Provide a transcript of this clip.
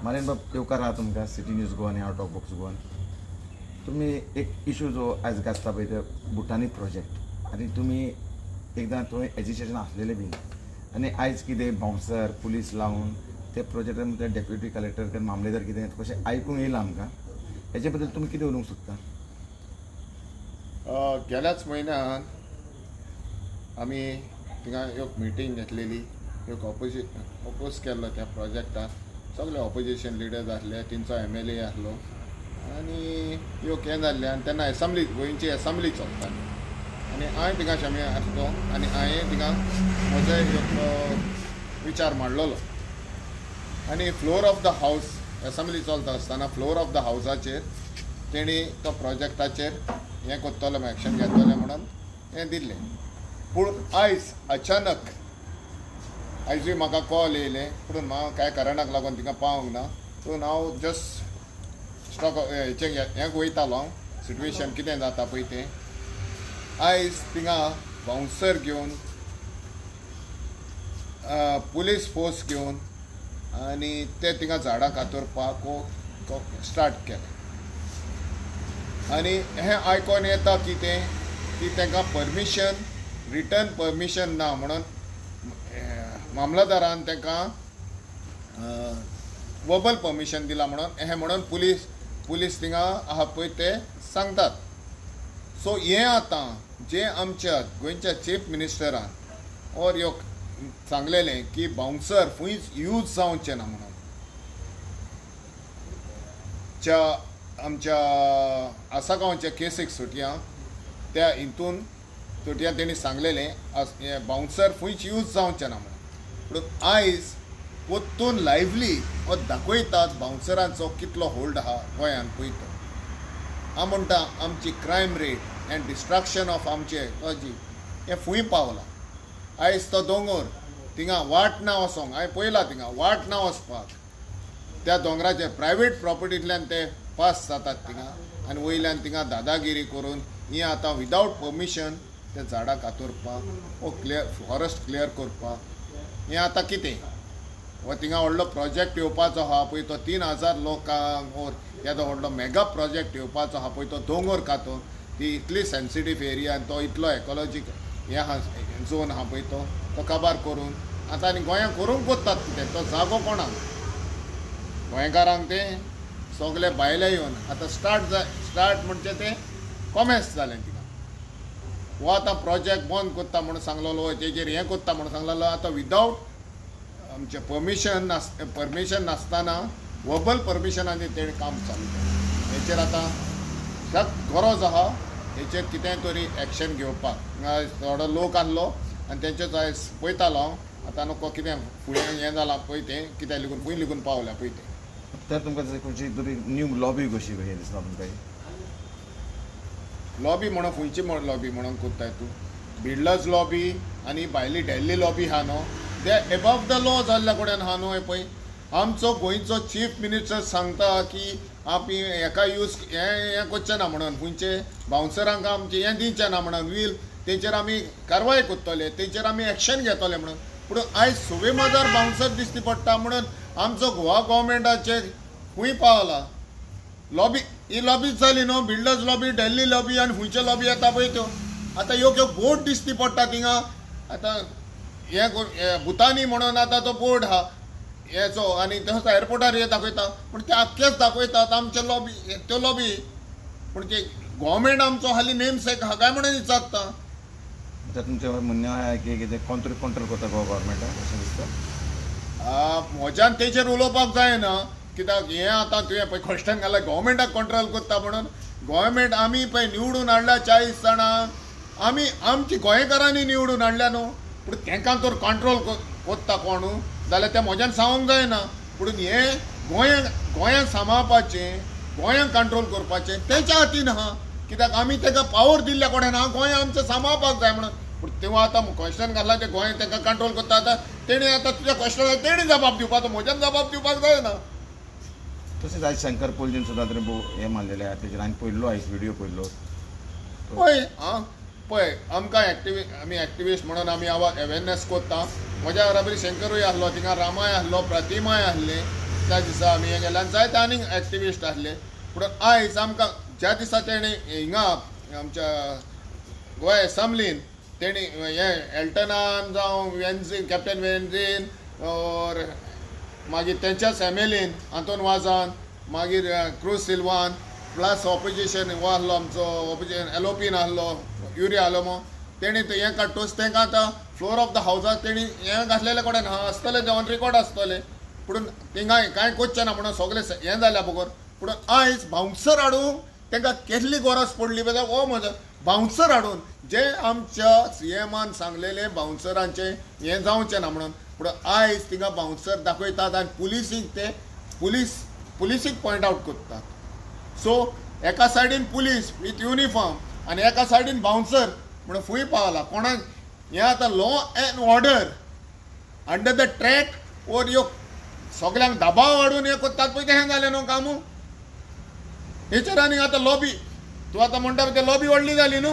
मारेन बाब येवकार आहा तुमकां सिटी न्यूज गोवन आनी आउट ऑफ बॉक्स गोवन. तुमी एक इशू जो आयज गाजता पळय ते भुटानी प्रोजेक्ट आनी तुमी एकदां थंय एजिटेशन आसलेले बीन आनी आयज कितें बाउन्सर पुलीस लावन ते प्रोजेक्टान ते डेप्युटी कलेक्टर मामलेदार कितें कशें आयकूंक येयलां आमकां. हेजे बद्दल तुमी कितें उलोवंक सोदता? गेल्याच म्हयन्यान आमी थिंगा एक मिटींग घेतलेली, एक ऑपोज केल्लो त्या प्रोजेक्टाक. सगळे ऑपोजिशन लिडर्स आसले, तेंचो MLA आसलो आनी योग हें जाल्लें आनी तेन्ना एसेंब्ली गोंयची एसेंब्ली चलताली आनी हांवें थिंगा शामी आसलो आनी हांवें थिंगा म्हजो एक विचार मांडलोलो आनी फ्लोर ऑफ द हावस एसेंब्ली चलता आसतना फ्लोर ऑफ द हावसाचेर तेणी तो प्रोजेक्टाचेर हें करतलो एक्शन घेतलें म्हणून हें दिल्लें. पूण आयज अचानक आयजूय म्हाका कॉल येयले, पूण म्हाका कांय कारणाक लागून थिंगा पावूंक ना. पूण हांव जस्ट स्टॉक हें वयतालो हांव सिट्युएशन कितें जाता पळय तें. आयज थिंगा बाउन्सर घेवन पुलीस फोर्स घेवन आनी ते थिंगा झाडां कातरपाक स्टार्ट केलें आनी हें आयकोन येता कितें की तांकां परमिशन रिटर्न परमिशन ना म्हणून मामलेदारान तांकां वर्बल परमिशन दिला म्हणून पुलीस थिंगा आहा पळय ते सांगतात. सो हें आतां जे आमच्या गोंयच्या चीफ मिनिस्टरान और ह्यो सांगलेलें की बाउन्सर खंयच यूज जावचे ना म्हणून आमच्या आसागांवच्या केसीक सुटया त्या हितून सुटया तेणी सांगलेलें बाउन्सर खंयच यूज जावचे ना म्हणून. पूण आयज परतून लायव्हली हो दाखयतात बाउन्सरांचो कितलो होल्ड आहा गोंयांत पळयतो. हांव म्हणटा आमची crime rate end destruction of आमचे हें फूंय पावलां. आयज तो दोंगर थिंगा वाट ना वचोंक हांवें पळयलां थिंगा वाट ना वचपाक. त्या दोंगराचेर प्रायवेट प्रॉपर्टींतल्यान ते पास जातात थिंगा आनी वयल्यान थिंगा दादागिरी करून ही आतां विदावट परमिशन ते झाडां कातरपाक फॉरेस्ट क्लियर करपाक हें आतां कितें हो थिंगा व्हडलो प्रोजेक्ट येवपाचो आहा पळय तो 3000 लोकांक ओर येदो व्हडलो मेगा प्रोजेक्ट येवपाचो आहा पळय तो दोंगर कातून ती इतली सेन्सिटीव एरिया आनी तो इतलो इकॉलॉजीकल हें आहा झोन आहा पळय तो काबार करून आतां आनी गोंयांत करूंक कोत्तात कितें तो जागो कोणाक गोंयकारांक तें सगळे भायले येवन आतां स्टार्ट म्हणजे तें कॉमेर्स जालें थिंगा. हो आतां प्रोजेक्ट बंद कोत्ता म्हणून सांगलेलो तेजेर हें कोत्ता म्हणून सांगलेलो आतां विदावट आमचें परमिशन नासतना वर्बल परमिशनांनी तेणें काम चालू केलें. हेचेर आतां सख्त गरज आहा हेचेर कितेंय तरी एक्शन घेवपाक. थोडो लोक आसलो आनी तेंचेच आयज पळयतालो हांव आतां नको कितें फुडें हें जालां पळय तें कित्याक लागून खंय लेगून पावल्या पळय तें. तर तुमकां खंयची तरी न्यू लॉबी कशी हें दिसता तुमकां? लॉबी म्हणून खंयची लॉबी म्हणून कोत्ताय तूं? बिल्डर्स लॉबी आनी भायली डेल्ली लॉबी आहा न्हू ते एबव द लॉ जाल्ल्या कडेन आहा न्हू. पळय आमचो गोंयचो चीफ मिनिस्टर सांगता की आमी हेका यूज हें करचें ना म्हणून खंयचे बाउन्सरांक आमचें हें दिवचें ना म्हणून वील तेंचेर आमी कारवाय करतले तेंचेर आमी एक्शन घेतले म्हणून. पूण आयज सुबेमादार बाउन्सर दिश्टी पडटा म्हणून आमचो गोवा गव्हर्मेंटाचे खंय पावला. लॉबी ही लॉबीच जाली न्हू बिल्डर्स लॉबी डेल्ली लॉबी आनी खंयचे लॉबी येता पळय त्यो. आतां ह्यो बोर्ड दिश्टी पडटा थिंगा. आतां हें भुतानी म्हणून आतां तो बोर्ड आहा हेचो आनी तसो एअरपोर्टार हे दाखयता पूण ते आख्खेच दाखयतात आमचे लॉबी त्यो लॉबी. पूण ते गव्हर्मेंट आमचो हाली नेम सेक आहा काय म्हणून विचारता. तुमचें म्हणणें आहा की कितें कंट्रोल करता गोवा गव्हर्मेंटान अशें दिसता? म्हज्यान तेचेर उलोवपाक जायना कित्याक हें आतां तुवें पळय क्वेश्चन घातला गव्हर्मेंटाक कंट्रोल करता म्हणून. गव्हर्मेंट आमी पळय निवडून हाडल्या 40 जाणां आमी आमची गोंयकारांनी निवडून हाडल्या न्हू. पूण तांकां तर कंट्रोल कोत्ता कोण जाल्यार तें म्हज्यान सांगूंक जायना. पूण हें गोंयांक सांबाळपाचें गोंयांक कंट्रोल करपाचें तेंच्या हातीन आहा कित्याक आमी ताका पावर दिल्ल्या कडेन आहा गोंय आमचें सांबाळपाक जाय म्हणून. पूण तेव्हा आतां क्वेश्चन घातला ते गोंय तांकां कंट्रोल करता आतां तेणी आतां तुज्या क्वेश्चनाक तेणी जबाब दिवपाचो म्हज्यान जबाब दिवपाक जायना. तशेंच आयज शंकर पोलजीन सुद्दां तरी हें मारलेलें आहा तेजेर हांवें पळयल्लो आयज व्हिडियो पळयल्लो. पळय आमकां आमी एक्टिविस्ट म्हणून आमी अवेरनेस करता. म्हज्या बराबरी शंकरूय आसलो थिंगा रामाय आसलो प्रतिमाय आसले त्या दिसा आमी हे गेले आनी जायते आनीक एक्टिविस्ट आसले पूण आयज आमकां ज्या दिसा तेणी हिंगा आमच्या गोंय असेंब्लीन तेणी हे एल्टनान जावं वेन्झीन कॅप्टन वेन्झीन और मागीर तेंच्याच एमएलएन आंतोन वाजान मागीर क्रूज सिल्वान प्लस ऑपोजिशन हो आहलो आमचो ऑपोजिशन एलओपीन आहलो युरी आलोमो तेणी हें काडटोच तेंकां आतां फ्लोर ऑफ द हावजाक तेणी हें घातलेलें कोणें आसतलें ऑन रिकॉर्ड आसतलें पूण थिंगा कांय कोचचें ना म्हणून सगळें हें जाल्या बगर पूण आयज बाउन्सर हाडून तांकां केसली गरज पडली बेजार हो म्हजो बाउन्सर हाडून जे आमच्या सीएमान सांगलेले बाउन्सरांचें हें जावचें ना म्हणून पूण आयज थिंगा बाउन्सर दाखयतात आनी पुलिसीक ते पुलिसीक पॉयंट आवट करतात सो एका सायडीन पुलीस विथ युनिफॉर्म आनी एका सायडीन बाउन्सर म्हणून फूय पावला कोणाक हें आतां law and order under the track ओर ह्यो सगळ्यांक दबाव हाडून हें करतात पळय तें हें जालें न्हू कामू हेचेर आनी आतां लॉबी तूं आतां म्हणटा ते लॉबी व्हडली जाली न्हू